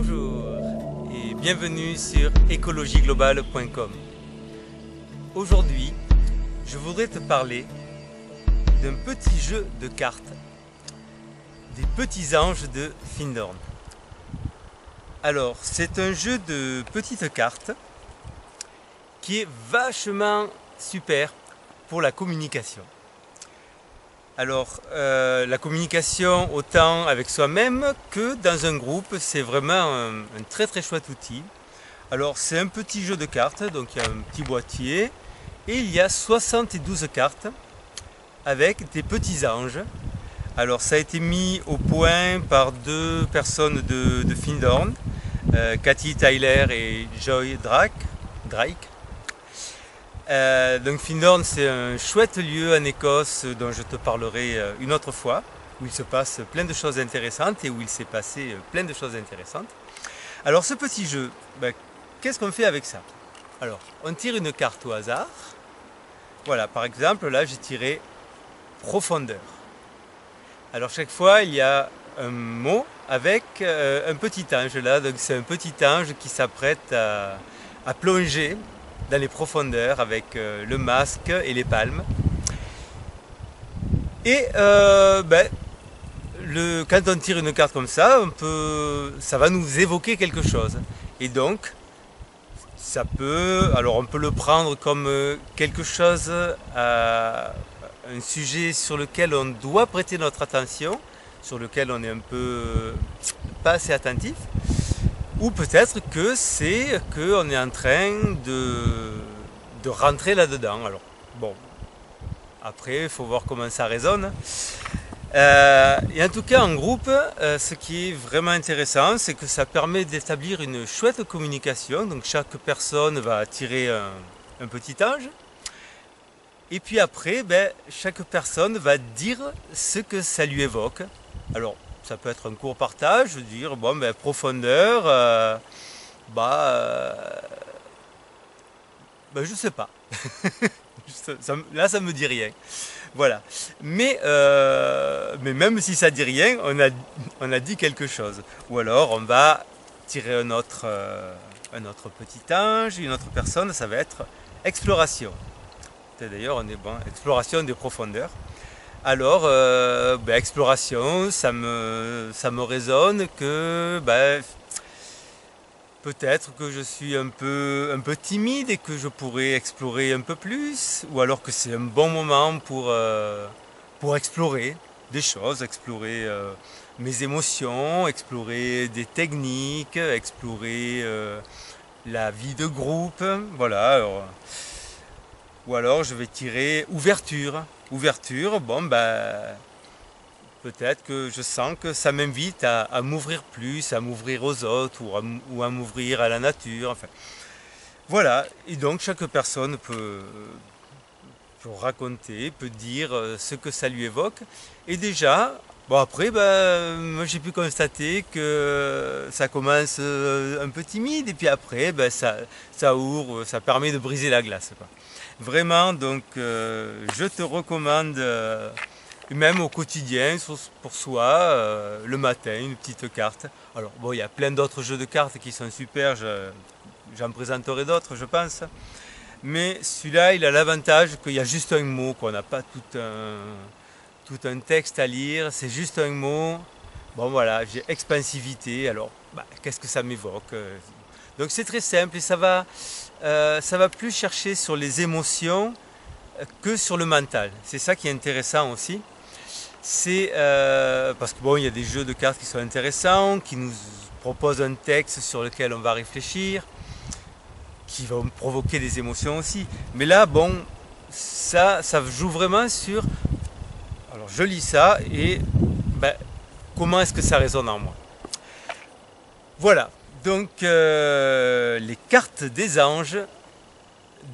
Bonjour et bienvenue sur écologieglobale.com. Aujourd'hui, je voudrais te parler d'un petit jeu de cartes, des petits anges de Findorn. Alors, c'est un jeu de petites cartes qui est vachement super pour la communication. Alors, la communication autant avec soi-même que dans un groupe, c'est vraiment un très très chouette outil. Alors, c'est un petit jeu de cartes, donc il y a un petit boîtier et il y a 72 cartes avec des petits anges. Alors, ça a été mis au point par deux personnes de Findorn, Cathy Tyler et Joy Drake. Donc Findorn, c'est un chouette lieu en Écosse dont je te parlerai une autre fois, où il se passe plein de choses intéressantes et où il s'est passé plein de choses intéressantes. Alors ce petit jeu, qu'est-ce qu'on fait avec ça? Alors on tire une carte au hasard. Voilà, par exemple là j'ai tiré profondeur. Alors chaque fois il y a un mot avec un petit ange là, donc c'est un petit ange qui s'apprête à plonger dans les profondeurs avec le masque et les palmes. Et quand on tire une carte comme ça, ça va nous évoquer quelque chose. Et donc, on peut le prendre comme quelque chose, un sujet sur lequel on doit prêter notre attention, sur lequel on est un peu pas assez attentif. Ou peut-être que c'est qu'on est en train de rentrer là-dedans. Alors, bon, après, il faut voir comment ça résonne. Et en tout cas, en groupe, ce qui est vraiment intéressant, c'est que ça permet d'établir une chouette communication. Donc, chaque personne va tirer un petit ange. Et puis après, chaque personne va dire ce que ça lui évoque. Alors, ça peut être un court partage, dire profondeur, je sais pas. Là ça me dit rien. Voilà. Mais même si ça dit rien, on a dit quelque chose. Ou alors on va tirer un autre petit ange, une autre personne, ça va être exploration. D'ailleurs on est bon, exploration des profondeurs. Alors, exploration, ça me résonne que peut-être que je suis un peu timide et que je pourrais explorer un peu plus, ou alors que c'est un bon moment pour explorer des choses, explorer mes émotions, explorer des techniques, explorer la vie de groupe, voilà. Ou alors je vais tirer ouverture. Ouverture, peut-être que je sens que ça m'invite à m'ouvrir plus, à m'ouvrir aux autres ou à m'ouvrir à la nature. Enfin, voilà, et donc chaque personne peut raconter, peut dire ce que ça lui évoque. Et déjà, après, moi j'ai pu constater que ça commence un peu timide et puis après, ça ouvre, ça permet de briser la glace, quoi. Vraiment, donc je te recommande, même au quotidien, pour soi, le matin, une petite carte. Alors bon, il y a plein d'autres jeux de cartes qui sont super, j'en présenterai d'autres, je pense. Mais celui-là, il a l'avantage qu'il y a juste un mot, qu'on n'a pas tout un texte à lire, c'est juste un mot. Bon voilà, j'ai expansivité, alors qu'est-ce que ça m'évoque? Donc c'est très simple et ça va plus chercher sur les émotions que sur le mental. C'est ça qui est intéressant aussi. C'est parce que il y a des jeux de cartes qui sont intéressants, qui nous proposent un texte sur lequel on va réfléchir, qui vont provoquer des émotions aussi. Mais là, ça joue vraiment sur. Alors je lis ça et comment est-ce que ça résonne en moi? Voilà. Donc les cartes des anges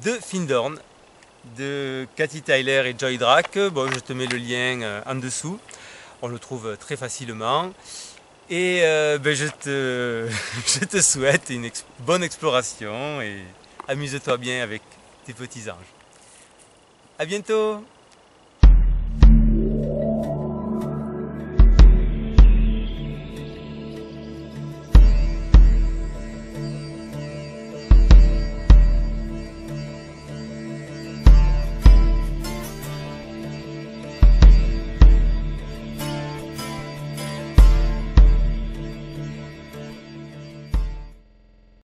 de Findorn de Cathy Tyler et Joy Drake. Je te mets le lien en dessous. On le trouve très facilement. Et je te souhaite une bonne exploration et amuse-toi bien avec tes petits anges. À bientôt!